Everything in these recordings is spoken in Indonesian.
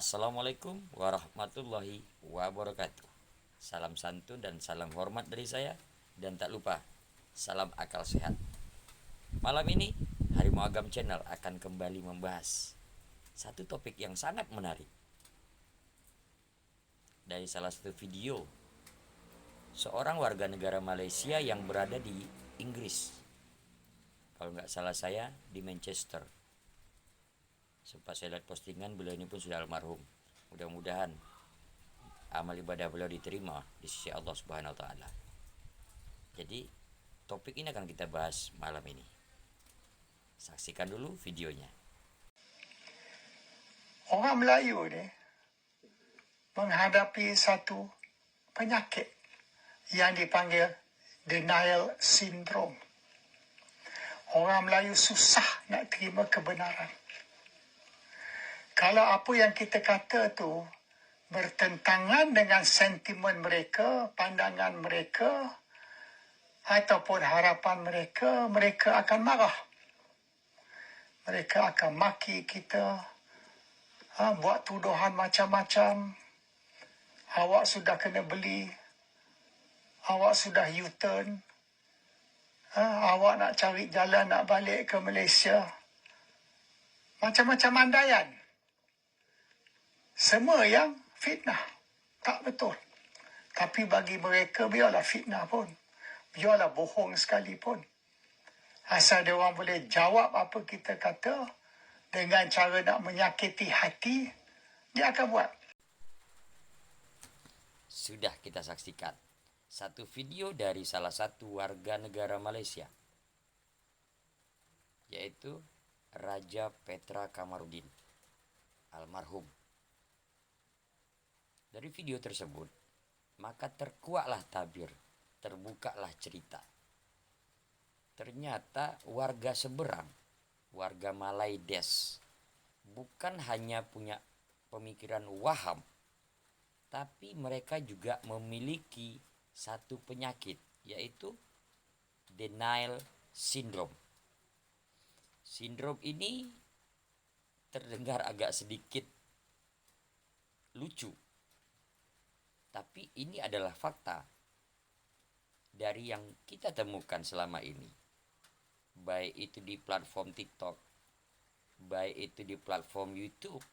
Assalamualaikum warahmatullahi wabarakatuh. Salam santun dan salam hormat dari saya. Dan tak lupa, salam akal sehat. Malam ini, Harimau Agam Channel akan kembali membahas satu topik yang sangat menarik. Dari salah satu video, seorang warga negara Malaysia yang berada di Inggris. Kalau nggak salah saya, di Manchester. Sempat saya lihat postingan, beliau ini pun sudah almarhum. Mudah-mudahan amal ibadah beliau diterima di sisi Allah Subhanahu wa taala. Jadi, topik ini akan kita bahas malam ini. Saksikan dulu videonya. Orang Melayu ni menghadapi satu penyakit yang dipanggil denial syndrome. Orang Melayu susah nak terima kebenaran. Kalau apa yang kita kata tu bertentangan dengan sentimen mereka, pandangan mereka ataupun harapan mereka, mereka akan marah. Mereka akan maki kita, buat tuduhan macam-macam. Awak sudah kena beli, awak sudah U-turn, awak nak cari jalan nak balik ke Malaysia. Macam-macam andaian. Semua yang fitnah. Tak betul. Tapi bagi mereka, biarlah fitnah pun. Biarlah bohong sekalipun. Asal dia orang boleh jawab apa kita kata dengan cara nak menyakiti hati, dia akan buat. Sudah kita saksikan satu video dari salah satu warga negara Malaysia, yaitu Raja Petra Kamarudin, almarhum. Dari video tersebut, maka terkuaklah tabir, terbukalah cerita. Ternyata warga seberang, warga Malaides, bukan hanya punya pemikiran waham, tapi mereka juga memiliki satu penyakit, yaitu denial syndrome. Sindrom ini terdengar agak sedikit lucu, tapi ini adalah fakta dari yang kita temukan selama ini. Baik itu di platform TikTok, baik itu di platform YouTube.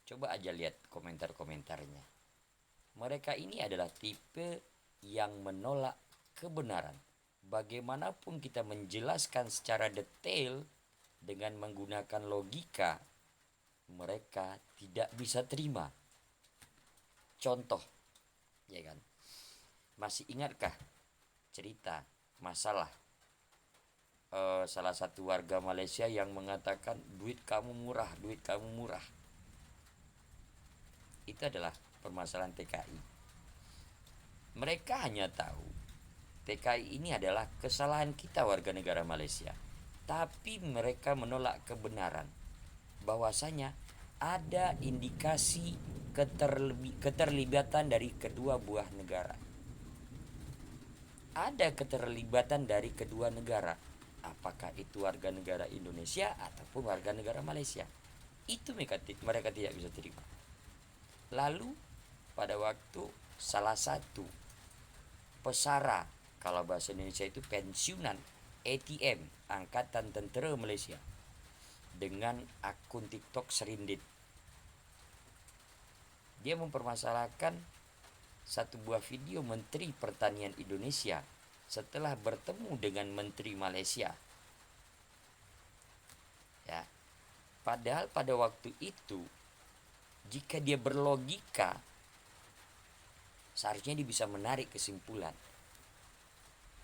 Coba aja lihat komentar-komentarnya. Mereka ini adalah tipe yang menolak kebenaran. Bagaimanapun kita menjelaskan secara detail dengan menggunakan logika, mereka tidak bisa terima. Contoh, ya kan? Masih ingatkah cerita masalah salah satu warga Malaysia yang mengatakan duit kamu murah, duit kamu murah? Itu adalah permasalahan TKI. Mereka hanya tahu TKI ini adalah kesalahan kita warga negara Malaysia, tapi mereka menolak kebenaran bahwasanya ada indikasi keterlibatan dari kedua buah negara. Ada keterlibatan dari kedua negara. Apakah itu warga negara Indonesia ataupun warga negara Malaysia? Itu mereka tidak bisa terima. Lalu pada waktu salah satu pesara, kalau bahasa Indonesia itu pensiunan ATM, Angkatan Tentera Malaysia, dengan akun TikTok Serindit, dia mempermasalahkan satu buah video Menteri Pertanian Indonesia setelah bertemu dengan Menteri Malaysia. Ya. Padahal pada waktu itu, jika dia berlogika, seharusnya dia bisa menarik kesimpulan.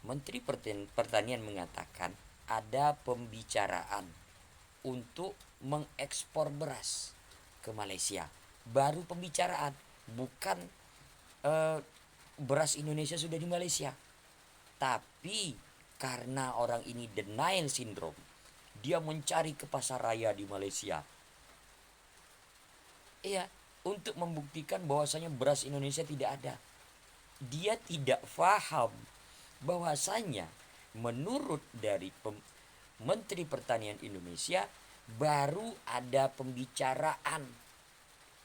Menteri Pertanian mengatakan ada pembicaraan untuk mengekspor beras ke Malaysia. Baru pembicaraan, bukan beras Indonesia sudah di Malaysia. Tapi karena orang ini denial syndrome, dia mencari ke pasar raya di Malaysia. Iya, untuk membuktikan bahwasanya beras Indonesia tidak ada. Dia tidak paham bahwasanya menurut dari Menteri Pertanian Indonesia baru ada pembicaraan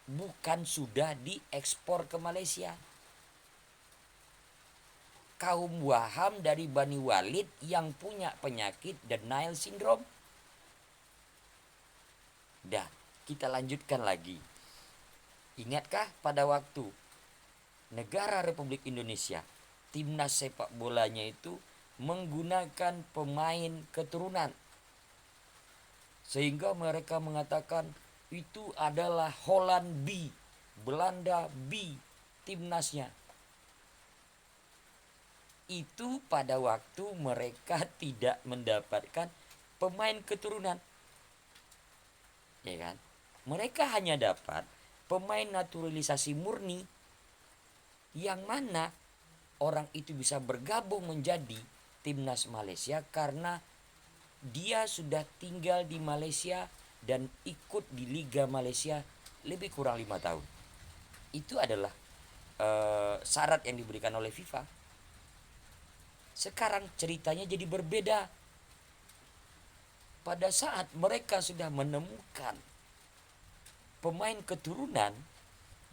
bukan sudah diekspor ke Malaysia. Kaum Waham dari Bani Walid yang punya penyakit denial syndrome. Dan kita lanjutkan lagi. Ingatkah pada waktu negara Republik Indonesia, timnas sepak bolanya itu menggunakan pemain keturunan, sehingga mereka mengatakan itu adalah Holland B, Belanda B timnasnya. Itu pada waktu mereka tidak mendapatkan pemain keturunan, ya kan? Mereka hanya dapat pemain naturalisasi murni, yang mana orang itu bisa bergabung menjadi timnas Malaysia karena dia sudah tinggal di Malaysia dan ikut di Liga Malaysia lebih kurang 5 tahun. Itu adalah syarat yang diberikan oleh FIFA. Sekarang ceritanya jadi berbeda. Pada saat mereka sudah menemukan pemain keturunan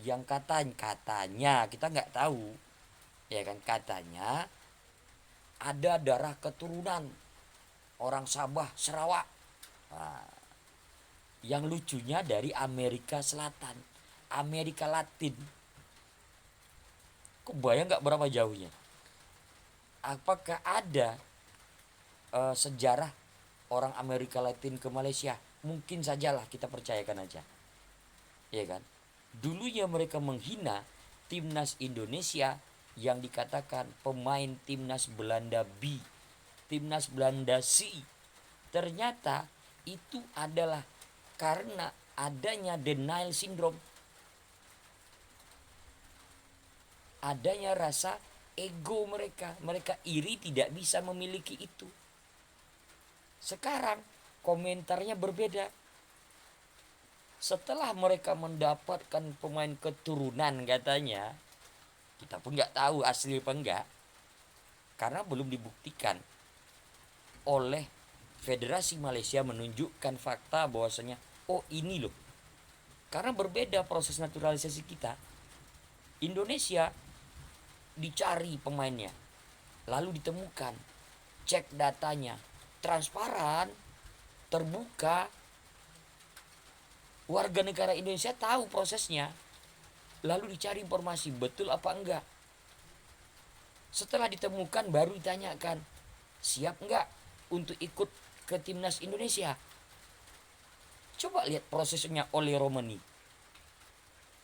yang katanya kita nggak tahu, ya kan, katanya ada darah keturunan orang Sabah, Sarawak. Nah, yang lucunya dari Amerika Selatan, Amerika Latin. Kebayang nggak berapa jauhnya? Apakah ada sejarah orang Amerika Latin ke Malaysia? Mungkin sajalah, kita percayakan aja, ya kan? Dulunya mereka menghina timnas Indonesia yang dikatakan pemain timnas Belanda B, timnas Belanda C. Ternyata itu adalah karena adanya denial syndrome, adanya rasa ego mereka. Mereka iri tidak bisa memiliki itu. Sekarang komentarnya berbeda. Setelah mereka mendapatkan pemain keturunan katanya, kita pun nggak tahu asli apa enggak, karena belum dibuktikan oleh Federasi Malaysia menunjukkan fakta bahwasanya oh ini loh. Karena berbeda proses naturalisasi kita. Indonesia dicari pemainnya, lalu ditemukan, cek datanya, transparan, terbuka, warga negara Indonesia tahu prosesnya, lalu dicari informasi betul apa enggak. Setelah ditemukan baru ditanyakan, siap enggak untuk ikut ke timnas Indonesia. Coba lihat prosesnya Ole Romani,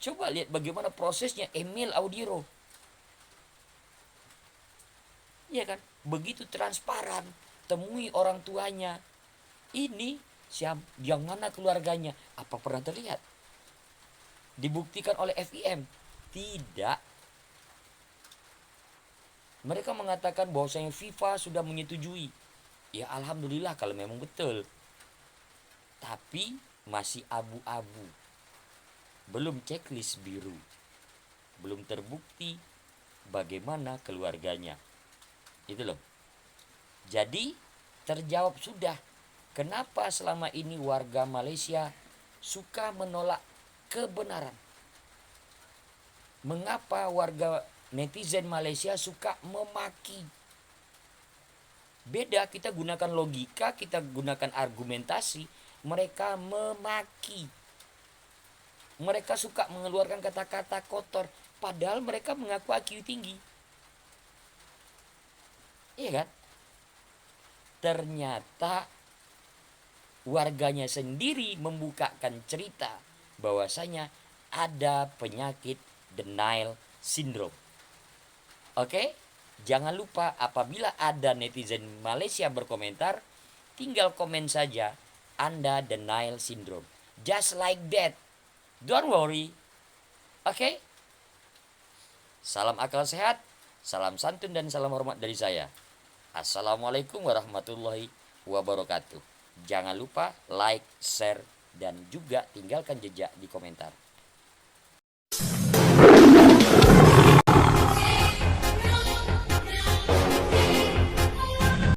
coba lihat bagaimana prosesnya Emil Audiro. Ya kan, begitu transparan. Temui orang tuanya. Ini siapa, yang mana keluarganya? Apa pernah terlihat? Dibuktikan oleh FIM? Tidak. Mereka mengatakan bahwasanya FIFA sudah menyetujui. Ya alhamdulillah kalau memang betul. Tapi masih abu-abu. Belum checklist biru. Belum terbukti bagaimana keluarganya. Itu loh. Jadi terjawab sudah kenapa selama ini warga Malaysia suka menolak kebenaran. Mengapa warga netizen Malaysia suka memaki. Beda, kita gunakan logika, kita gunakan argumentasi, mereka memaki. Mereka suka mengeluarkan kata-kata kotor, padahal mereka mengaku IQ tinggi. Iya kan? Ternyata warganya sendiri membukakan cerita bahwasanya ada penyakit denial syndrome. Oke? Jangan lupa apabila ada netizen Malaysia berkomentar, tinggal komen saja Anda denial syndrome. Just like that. Don't worry. Oke? Salam akal sehat, salam santun dan salam hormat dari saya. Assalamualaikum warahmatullahi wabarakatuh. Jangan lupa like, share, dan juga tinggalkan jejak di komentar.